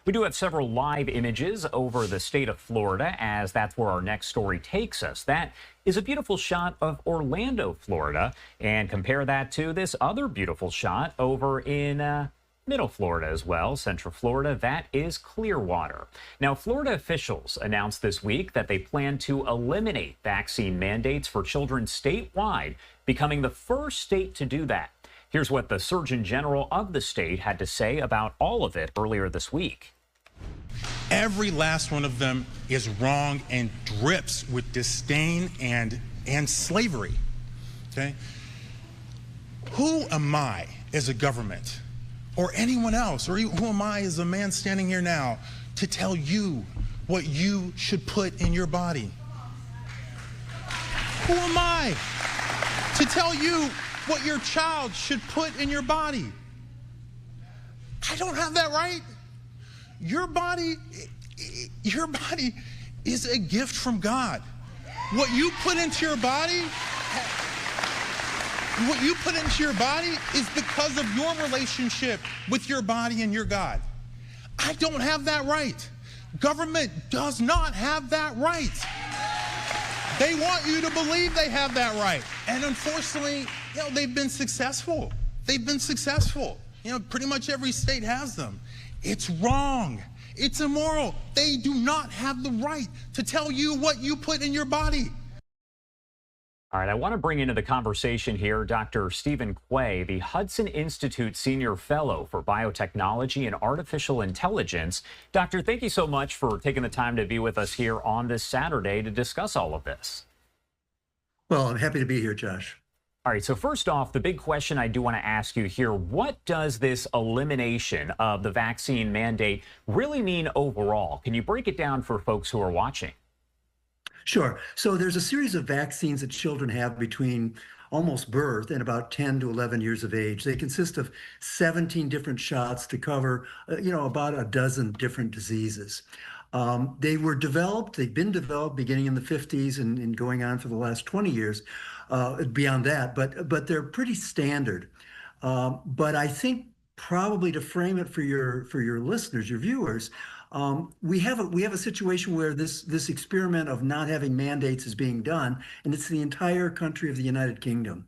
We do have several live images over the state of Florida, as that's where our next story takes us. That is a beautiful shot of Orlando, Florida, and compare that to this other beautiful shot over in Middle Florida as well, Central Florida. That is Clearwater. Now, Florida officials announced this week that they plan to eliminate vaccine mandates for children statewide, becoming the first state to do that. Here's what the Surgeon General of the state had to say about all of it earlier this week. Every last one of them is wrong and drips with disdain and slavery. Okay? Who am I as a government, or anyone else, or who am I as a man standing here now, to tell you what you should put in your body? Who am I to tell you what your child should put in your body? I don't have that right. Your body is a gift from God. What you put into your body, is because of your relationship with your body and your God. I don't have that right. Government does not have that right. They want you to believe they have that right. And unfortunately, they've been successful. They've been successful. Pretty much every state has them. It's wrong. It's immoral. They do not have the right to tell you what you put in your body. All right, I want to bring into the conversation here Dr. Stephen Quay, the Hudson Institute Senior Fellow for Biotechnology and Artificial Intelligence. Doctor, thank you so much for taking the time to be with us here on this Saturday to discuss all of this. Well, I'm happy to be here, Josh. All right, so first off, the big question I do want to ask you here, what does this elimination of the vaccine mandate really mean overall? Can you break it down for folks who are watching? Sure. So there's a series of vaccines that children have between almost birth and about 10 to 11 years of age. They consist of 17 different shots to cover, about a dozen different diseases. They've been developed beginning in the 50s and going on for the last 20 years, beyond that, but they're pretty standard. But I think probably to frame it for your listeners, your viewers, we have a situation where this experiment of not having mandates is being done, and it's the entire country of the United Kingdom.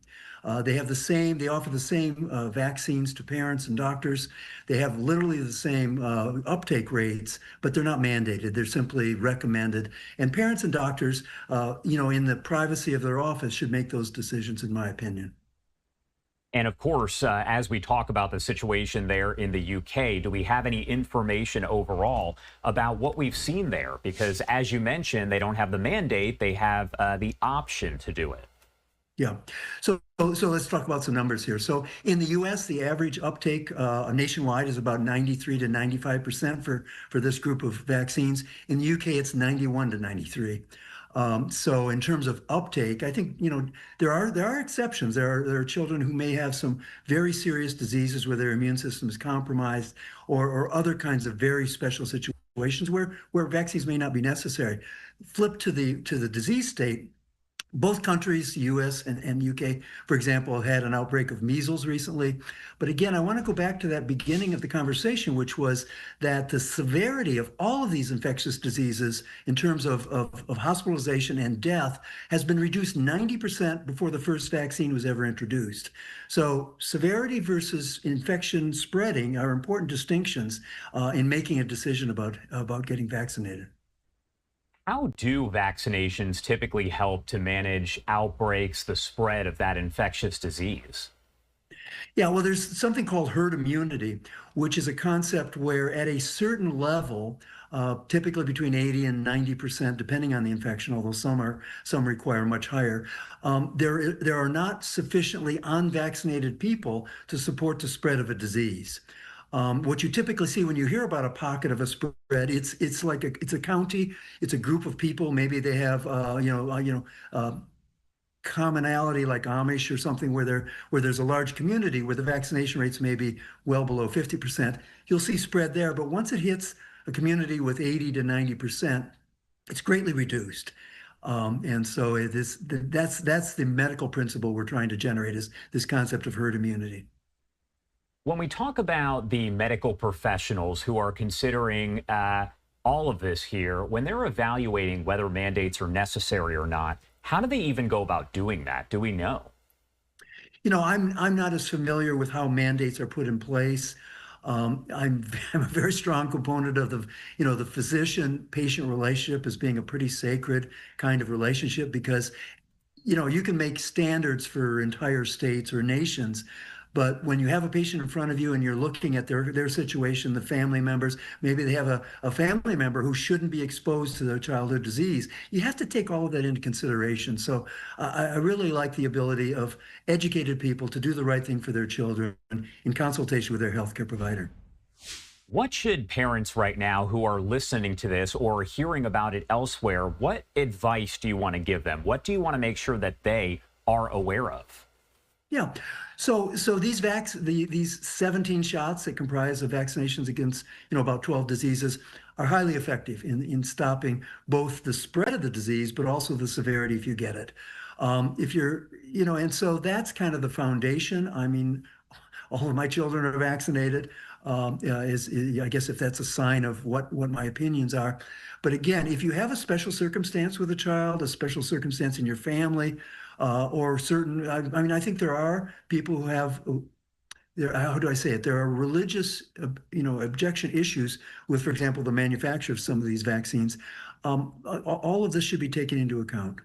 They offer the same vaccines to parents and doctors. They have literally the same uptake rates, but they're not mandated. They're simply recommended. And parents and doctors, in the privacy of their office, should make those decisions, in my opinion. And of course, as we talk about the situation there in the UK, do we have any information overall about what we've seen there? Because as you mentioned, they don't have the mandate, they have the option to do it. Yeah. So let's talk about some numbers here. So in the U.S., the average uptake nationwide is about 93 to 95% for this group of vaccines. In the U.K., it's 91 to 93. So in terms of uptake, I think, there are exceptions. There are children who may have some very serious diseases where their immune system is compromised, or other kinds of very special situations where vaccines may not be necessary. Flip to the disease state. Both countries, U.S. and U.K., for example, had an outbreak of measles recently. But again, I want to go back to that beginning of the conversation, which was that the severity of all of these infectious diseases in terms of hospitalization and death has been reduced 90% before the first vaccine was ever introduced. So severity versus infection spreading are important distinctions in making a decision about getting vaccinated. How do vaccinations typically help to manage outbreaks, the spread of that infectious disease? Yeah, well, there's something called herd immunity, which is a concept where at a certain level, typically between 80 and 90%, depending on the infection, although some require much higher, there are not sufficiently unvaccinated people to support the spread of a disease. What you typically see when you hear about a pocket of a spread, it's a county, it's a group of people. Maybe they have commonality like Amish or something where there's a large community where the vaccination rates may be well below 50%. You'll see spread there, but once it hits a community with 80 to 90%, it's greatly reduced. And so that's the medical principle we're trying to generate, is this concept of herd immunity. When we talk about the medical professionals who are considering all of this here, when they're evaluating whether mandates are necessary or not, how do they even go about doing that? Do we know? I'm not as familiar with how mandates are put in place. I'm a very strong component of the physician-patient relationship as being a pretty sacred kind of relationship because you can make standards for entire states or nations, but when you have a patient in front of you and you're looking at their situation, the family members, maybe they have a family member who shouldn't be exposed to their childhood disease, you have to take all of that into consideration. So I really like the ability of educated people to do the right thing for their children in consultation with their healthcare provider. What should parents right now who are listening to this or hearing about it elsewhere, what advice do you want to give them? What do you want to make sure that they are aware of? Yeah. So these 17 shots that comprise of vaccinations against, about 12 diseases are highly effective in stopping both the spread of the disease, but also the severity if you get it. If you're, and so that's kind of the foundation. I mean, all of my children are vaccinated. I guess if that's a sign of what my opinions are. But again, if you have a special circumstance with a child, a special circumstance in your family, or certain, I mean, I think there are people who have, how do I say it? There are religious, objection issues with, for example, the manufacture of some of these vaccines. All of this should be taken into account.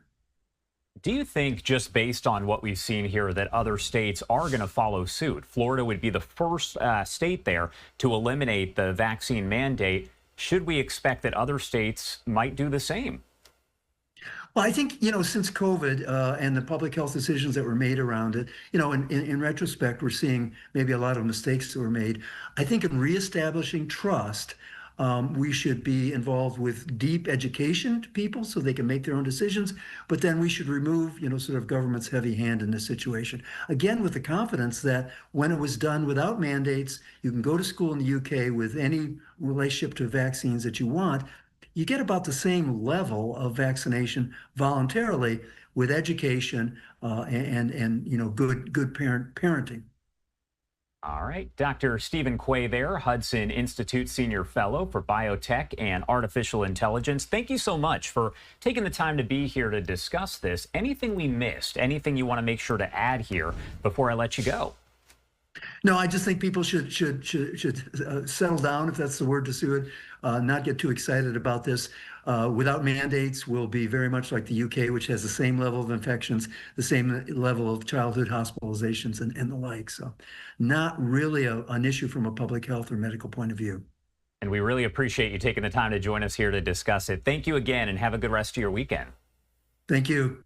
Do you think, just based on what we've seen here, that other states are going to follow suit? Florida would be the first state there to eliminate the vaccine mandate. Should we expect that other states might do the same? Well, I think, since COVID and the public health decisions that were made around it, in retrospect, we're seeing maybe a lot of mistakes that were made. I think in reestablishing trust, we should be involved with deep education to people so they can make their own decisions. But then we should remove, sort of government's heavy hand in this situation. Again, with the confidence that when it was done without mandates, you can go to school in the UK with any relationship to vaccines that you want. You get about the same level of vaccination voluntarily with education and good parenting. All right. Dr. Stephen Quay there, Hudson Institute Senior Fellow for Biotech and Artificial Intelligence. Thank you so much for taking the time to be here to discuss this. Anything we missed, anything you want to make sure to add here before I let you go? No, I just think people should settle down, if that's the word to do it, not get too excited about this. Without mandates, we'll be very much like the UK, which has the same level of infections, the same level of childhood hospitalizations and the like. So not really an issue from a public health or medical point of view. And we really appreciate you taking the time to join us here to discuss it. Thank you again and have a good rest of your weekend. Thank you.